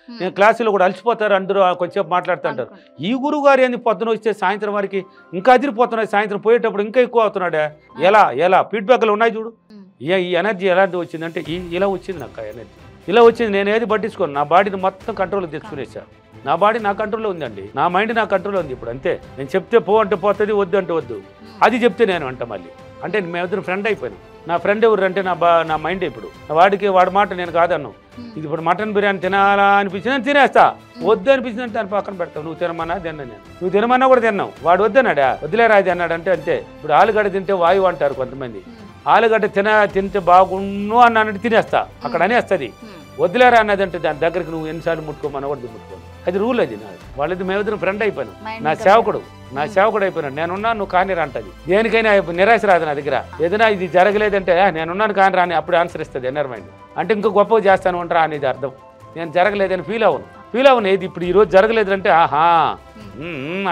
నేను క్లాసులో కూడా అలసిపోతారు అందరూ కొంచెంసేపు మాట్లాడుతూ అంటారు. ఈ గురువు గారు ఏంది పొద్దున వస్తే సాయంత్రం వరకు ఇంకా అదిరిపోతున్నాయి, సాయంత్రం పోయేటప్పుడు ఇంకా ఎక్కువ అవుతున్నాడే. ఎలా ఫీడ్బ్యాక్లు ఉన్నాయి చూడు. ఈ ఎనర్జీ ఎలాంటి వచ్చిందంటే ఇలా వచ్చింది నాకు ఎనర్జీ, ఇలా వచ్చింది. నేను ఏది పట్టించుకోను, నా బాడీని మొత్తం కంట్రోల్ తెచ్చుకునేసా. నా బాడీ నా కంట్రోల్లో ఉందండి, నా మైండ్ నా కంట్రోల్లో ఉంది ఇప్పుడు. అంతే, నేను చెప్తే పో అంటే పోతుంది, వద్దు అంటే వద్దు. అది చెప్తే నేను అంట మళ్ళీ అంటే మేమిద్దరు ఫ్రెండ్ అయిపోయాను. నా ఫ్రెండ్ ఎవరు అంటే నా మైండ్. ఇప్పుడు వాడి మాట నేను కాదన్నాను. ఇది ఇప్పుడు మటన్ బిర్యానీ తినాలా అనిపించింది తినేస్తా, వద్దు అనిపించిందంటే దాన్ని పక్కన పెడతావు. నువ్వు తినమన్నా తిన్నా, నేను నువ్వు తినమన్నా కూడా తిన్నావు. వాడు వద్దన్నాడా, వదిలేరా అది అన్నాడు అంటే అంతే. ఇప్పుడు ఆలుగడ్డ తింటే వాయువు అంటారు కొంతమంది. ఆలుగడ్డ తింటే బాగుండు అన్నట్టు తినేస్తా, అక్కడ అనేస్తుంది. వదిలేరా అన్నదంటే దాని దగ్గరికి నువ్వు ఎన్నిసార్లు ముట్టుకోమన్నా కూడా ముట్టుకోను. అది రూల్. అది నాది. వాళ్ళది మేమిద్దరం ఫ్రెండ్ అయిపోయాను. నా సేవకుడు అయిపోయినాడు. నేనున్నాను నువ్వు కానిరా అంటది. దేనికైనా నిరాశ రాదు నా దగ్గర. ఏదైనా ఇది జరగలేదంటే నేనున్నాను కాని రాని అప్పుడు ఆన్సర్ ఇస్తుంది ఎన్నర్ మైండ్. అంటే ఇంకా గొప్పగా చేస్తాను అంటారా అనేది అర్థం. నేను జరగలేదని ఫీల్ అవును. ఇది ఇప్పుడు ఈరోజు జరగలేదంటే ఆహా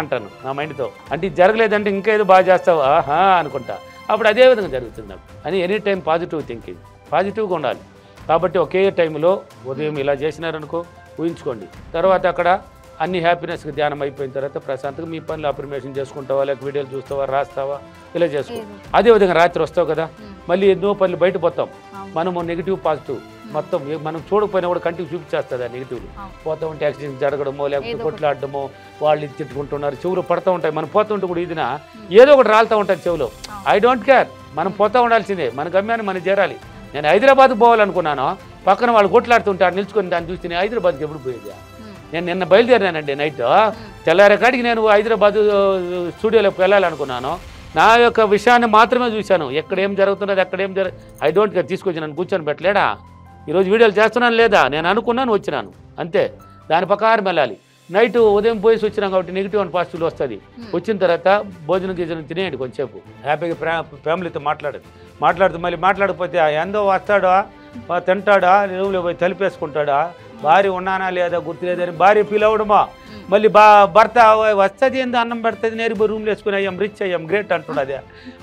అంటాను నా మైండ్తో. అంటే ఇది జరగలేదంటే ఇంకేదో బాగా చేస్తావు ఆహా అనుకుంటా. అప్పుడు అదే విధంగా జరుగుతుంది నాకు. అని ఎనీ టైం పాజిటివ్ థింకింగ్, పాజిటివ్గా ఉండాలి. కాబట్టి ఒకే టైంలో ఉదయం ఇలా చేసినారనుకో, ఊహించుకోండి. తర్వాత అక్కడ అన్ని హ్యాపీనెస్కి ధ్యానం అయిపోయిన తర్వాత ప్రశాంతంగా మీ పనులు అప్రిమేషన్ చేసుకుంటావా, లేక వీడియోలు చూస్తావా, రాస్తావా, ఇలా చేసుకో. అదేవిధంగా రాత్రి వస్తావు కదా, మళ్ళీ ఎన్నో పనులు బయట పోతాం. మనము నెగిటివ్ పాజిటివ్ మొత్తం మనం చూడకపోయినా కూడా కంటికి చూపించేస్తుంది ఆ నెగిటివ్లు. పోతూ ఉంటే యాక్సిడెంట్ జరగడమో, లేకపోతే కొట్లాడడమో, వాళ్ళు ఇది తిట్టుకుంటున్నారు, చెవులు పడుతూ ఉంటాయి. మనం పోతుంటే కూడా ఇదినా ఏదో ఒకటి రాలుతూ ఉంటుంది చెవులో. ఐ డోంట్ కేర్, మనం పోతూ ఉండాల్సిందే. మన గమ్యాన్ని మనం చేరాలి. నేను హైదరాబాద్కి పోవాలనుకున్నాను, పక్కన వాళ్ళు కొట్లాడుతుంటే నిల్చుకొని దాన్ని చూస్తే నేను హైదరాబాద్కి ఎప్పుడు పోయేది. నేను నిన్న బయలుదేరినానండి నైట్. తెల్లారే కాడికి నేను హైదరాబాద్ స్టూడియోలోకి వెళ్ళాలనుకున్నాను. నా యొక్క విషయాన్ని మాత్రమే చూశాను. ఎక్కడేం జరుగుతున్నది, ఐ డోంట్ కేర్. తీసుకొచ్చి నన్ను కూర్చొని పెట్టలేడా, ఈరోజు వీడియోలు చేస్తున్నాను లేదా, నేను అనుకున్నాను వచ్చినాను అంతే. దాని ప్రకారం వెళ్ళాలి. నైట్ ఉదయం పోయేసి వచ్చినాం కాబట్టి నెగిటివ్ అండ్ పాజిటివ్లో వస్తుంది. వచ్చిన తర్వాత భోజనం తినేయండి, కొంచెంసేపు హ్యాపీగా ఫ్యామిలీతో మాట్లాడుతూ మళ్ళీ మాట్లాడకపోతే ఎందో వస్తాడా, తింటాడా, రూమ్లో పోయి తలిపేసుకుంటాడా, భార్య ఉన్నానా లేదా గుర్తులేదని భార్య ఫీల్ అవ్వడమా, మళ్ళీ భర్త వస్తుంది ఏందో అన్నం పెడుతుంది నేరు రూమ్లో వేసుకుని అయ్యాం రిచ్ అయ్యాం గ్రేట్ అంటున్నది.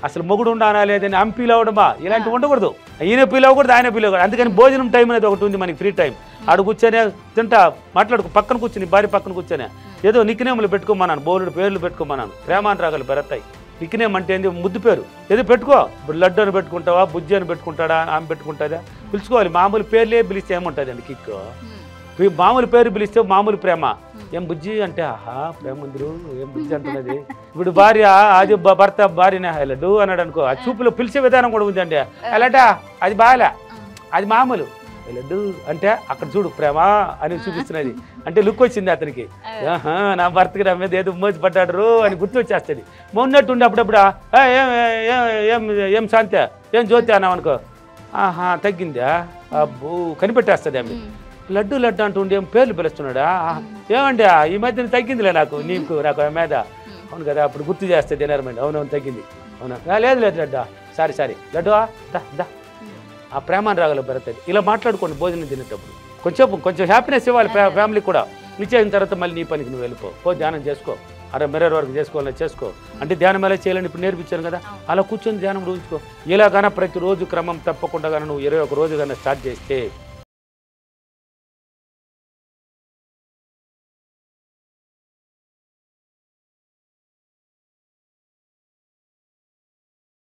అసలు మొగుడు ఉండానా లేదని ఆమె ఫీల్ అవ్వడమా, ఇలాంటివి ఉండకూడదు. ఈయన ఫీల్ అవ్వకూడదు, ఆయన ఫీల్ అవ్వకూడదు. అందుకని భోజనం టైం అనేది ఒకటి ఉంది మనకి, ఫ్రీ టైం. ఆడు కూర్చొని తింటా పక్కన కూర్చుని భార్య పక్కన కూర్చొని ఏదో నిక్నేములు పెట్టుకోమన్నాను, బోలుడు పేర్లు పెట్టుకోమన్నాను. ప్రేమానురాగాలు పెరతాయి. నిక్నేమ్ అంటే ఏంది, ముద్దు పేరు ఏదో పెట్టుకో. ఇప్పుడు లడ్డు అని పెట్టుకుంటావా, బుజ్జి అని పెట్టుకుంటాడా, ఆమె పెట్టుకుంటుందా, పిలుచుకోవాలి. మామూలు పేర్లే పిలిస్తే ఏముంటుంది అండి కిక్. మామూలు పేరు పిలిస్తే మామూలు ప్రేమ. ఏం బుజ్జి అంటే ఆహా ప్రేమ ముందు ఏం బుజ్జి అంటున్నది. ఇప్పుడు భార్య అది భర్త భార్యనే లడ్డు అన్నాడు అనుకో, ఆ చూపులో పిలిచే విధానం కూడా ఉందండి. అలాటా అది బాగాలే, అది మామూలు లడ్డు అంటే అక్కడ చూడు ప్రేమ అని చూపిస్తున్నది. అంటే లుక్ వచ్చింది అతనికి, నా భర్తకి నా మీద ఏదో మోసి పడ్డాడు అని గుర్తు వచ్చేస్తుంది. మొన్నట్టుండి అప్పుడప్పుడు ఏం శాంతి ఏం జ్యోతి అన్నావు అనుకో, ఆహా తగ్గిందా అబ్బో కనిపెట్టేస్తుంది ఆమె. లడ్డు అంటుండే ఏం పేర్లు పిలుస్తున్నాడా, ఏమండి ఈ మధ్యన తగ్గిందిలే నాకు నాకు మీద. అవును కదా, అప్పుడు గుర్తు చేస్తుంది ఎనర్మెంట్. అవునవును తగ్గింది, అవునా లేదు లడ్డా సారీ లడ్డు దా ఆ ప్రేమానురాగాలు పెరుగుతుంది. ఇలా మాట్లాడుకోండి భోజనం తినేటప్పుడు. కొంచెం హ్యాపీనెస్ ఇవ్వాలి ఫ్యామిలీకి కూడా. ఇచ్చేసిన తర్వాత మళ్ళీ నీ పనికి నువ్వు వెళ్ళిపో ధ్యానం చేసుకో. మిర్రర్ వర్క్ చేసుకోవాలని చేసుకో. అంటే ధ్యానం ఎలా చేయాలని ఇప్పుడు నేర్పించాను కదా, అలా కూర్చొని ధ్యానం ఊహించుకో. ఇలాగైనా ప్రతిరోజు క్రమం తప్పకుండా కానీ నువ్వు 21 రోజు కానీ స్టార్ట్ చేస్తే